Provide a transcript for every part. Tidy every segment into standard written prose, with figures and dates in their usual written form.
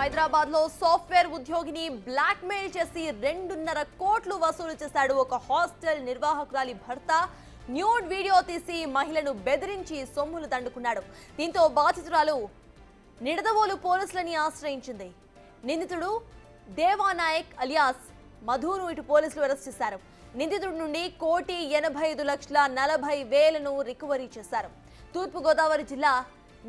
హైదరాబాద్ లో సాఫ్ట్వేర్ ఉద్యోగిని black mail చేసి 2.5 కోట్లు వసూలు చేశాడు ఒక హాస్టల్ నిర్వాహకురాలి భర్త. న్యూడ్ వీడియో తీసి మహిళను బెదిరించి సొమ్ములు దండుకున్నాడు. దీంతో బాధితురాలు నిడదవోలు పోలీసులని ఆశ్రయించింది. నిందితుడు దేవానాయక్ అలియాస్ మధును ఇటు పోలీసులు అరెస్ట్ చేశారు. నిందితుడి నుండి 1,85,40,000ను రికవరీ చేశారు. తూర్పు గోదావరి జిల్లా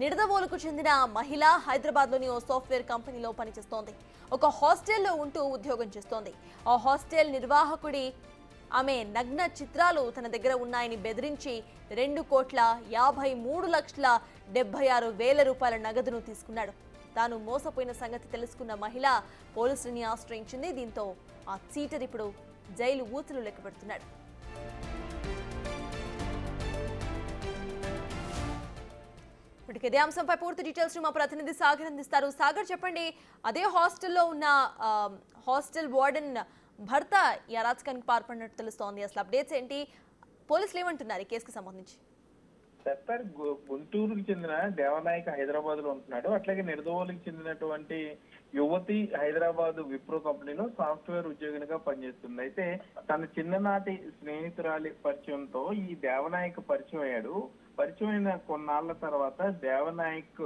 నిడదవోలుకు చెందిన మహిళ హైదరాబాద్లోని ఓ సాఫ్ట్వేర్ కంపెనీలో పనిచేస్తోంది. ఒక హాస్టల్లో ఉంటూ ఉద్యోగం చేస్తోంది. ఆ హాస్టల్ నిర్వాహకుడి ఆమె నగ్న చిత్రాలు తన దగ్గర ఉన్నాయని బెదిరించి 2,53,76,000 నగదును తీసుకున్నాడు. తాను మోసపోయిన సంగతి తెలుసుకున్న మహిళ పోలీసులని ఆశ్రయించింది. దీంతో ఆ చీటర్ ఇప్పుడు జైలు ఊతులు లెక్కపెడుతున్నాడు. ఇప్పటికే ఇదే అంశంపై పూర్తి డీటెయిల్స్ మా ప్రతినిధి సాగర్ అందిస్తారు. సాగర్, చెప్పండి, అదే హాస్టల్లో ఉన్న హాస్టల్ వార్డెన్ భర్త ఈ అరాచకానికి పాల్పడినట్టు తెలుస్తోంది. అసలు అప్డేట్స్ ఏంటి? పోలీసులు ఏమంటున్నారు ఈ కేసుకి సంబంధించి? సార్, గుంటూరుకి చెందిన దేవనాయక్ హైదరాబాద్ లో ఉంటున్నాడు. అట్లాగే నిడదవోలుకి చెందినటువంటి యువతి హైదరాబాద్ విప్రో కంపెనీలో సాఫ్ట్వేర్ ఉద్యోగినిగా పనిచేస్తుంది. అయితే తన చిన్ననాటి స్నేహితురాలి పరిచయంతో ఈ దేవనాయక్ పరిచయం అయ్యాడు. పరిచయం అయిన కొన్నాళ్ల తర్వాత దేవనాయక్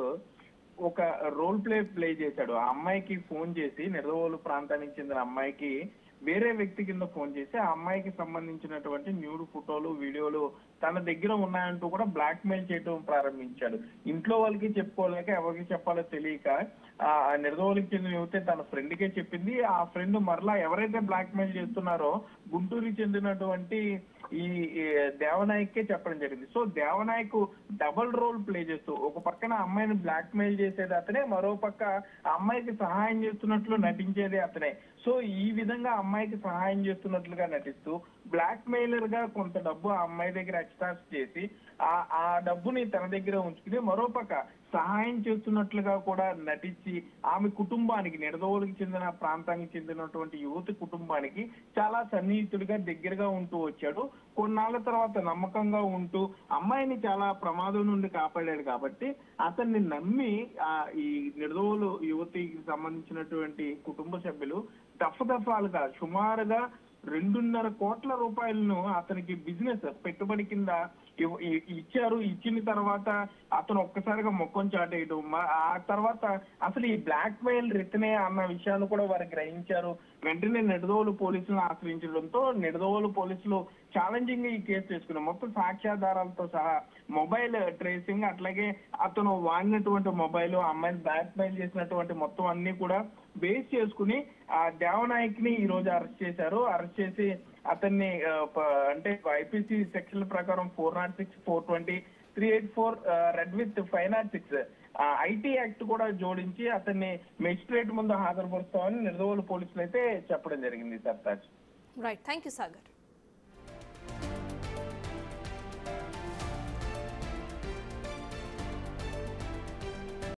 ఒక రోల్ ప్లే చేశాడు. ఆ అమ్మాయికి ఫోన్ చేసి, నిడదవోలు ప్రాంతానికి చెందిన అమ్మాయికి వేరే వ్యక్తి కింద ఫోన్ చేసి ఆ అమ్మాయికి సంబంధించినటువంటి న్యూడ్ ఫోటోలు, వీడియోలు తన దగ్గర ఉన్నాయంటూ కూడా బ్లాక్ మెయిల్ చేయడం ప్రారంభించాడు. ఇంట్లో వాళ్ళకి చెప్పుకోలేక ఎవరికి చెప్పాలో తెలియక ఆ నిడదవోలుకి చెందిన యువతే తన ఫ్రెండ్ కే చెప్పింది. ఆ ఫ్రెండ్ మరలా ఎవరైతే బ్లాక్ మెయిల్ చేస్తున్నారో గుంటూరుకి చెందినటువంటి ఈ దేవనాయక్కే చెప్పడం జరిగింది. సో దేవనాయక్ డబుల్ రోల్ ప్లే చేస్తూ ఒక పక్కన అమ్మాయిని బ్లాక్ మెయిల్ చేసేది అతనే, మరో పక్క అమ్మాయికి సహాయం చేస్తున్నట్లు నటించేది అతనే. సో ఈ విధంగా అమ్మాయికి సహాయం చేస్తున్నట్లుగా నటిస్తూ బ్లాక్ మెయిలర్ గా కొంత డబ్బు ఆ అమ్మాయి దగ్గర ఎక్స్ట్రాక్ట్ చేసి ఆ డబ్బుని తన దగ్గర ఉంచుకుని మరోపక్క సహాయం చేస్తున్నట్లుగా కూడా నటించి ఆమె కుటుంబానికి, నిడదవోలుకి చెందిన ప్రాంతానికి చెందినటువంటి యువతి కుటుంబానికి చాలా సన్నిహితుడిగా దగ్గరగా ఉంటూ వచ్చాడు. కొన్నాళ్ల తర్వాత నమ్మకంగా ఉంటూ అమ్మాయిని చాలా ప్రమాదం నుండి కాపాడాడు. కాబట్టి అతన్ని నమ్మి ఈ నిడదవోలు యువతికి సంబంధించినటువంటి కుటుంబ సభ్యులు దఫాలుగా సుమారుగా 2.5 కోట్ల రూపాయలను అతనికి బిజినెస్ పెట్టుబడి కింద ఇచ్చారు. ఇచ్చిన తర్వాత అతను ఒక్కసారిగా మొక్కం చాటేయడం, ఆ తర్వాత అసలు ఈ బ్లాక్ మెయిల్ రితనే అన్న విషయాన్ని కూడా వారు గ్రహించారు. వెంటనే నిడదవోలు పోలీసులను ఆశ్రయించడంతో నిడదవోలు పోలీసులు ఛాలెంజింగ్ ఈ కేసు చేసుకున్నారు. మొత్తం సాక్ష్యాధారాలతో సహా మొబైల్ ట్రేసింగ్, అట్లాగే అతను వాడినటువంటి మొబైల్, అమ్మాయిని బ్లాక్ మెయిల్ చేసినటువంటి మొత్తం అన్ని కూడా బేస్ చేసుకుని ఆ దేవనాయక్ ని ఈ రోజు అరెస్ట్ చేశారు. అరెస్ట్ చేసి అతన్ని అంటే ఐపీసీ సెక్షన్ల ప్రకారం 406, 420, 384 రెడ్ విత్ 506 ఐటీ యాక్ట్ కూడా జోడించి అతన్ని మెజిస్ట్రేట్ ముందు హాజరుపరుస్తామని నిడదవోలు పోలీసులు అయితే చెప్పడం జరిగింది. Sartaj. Right, thank you Sagar.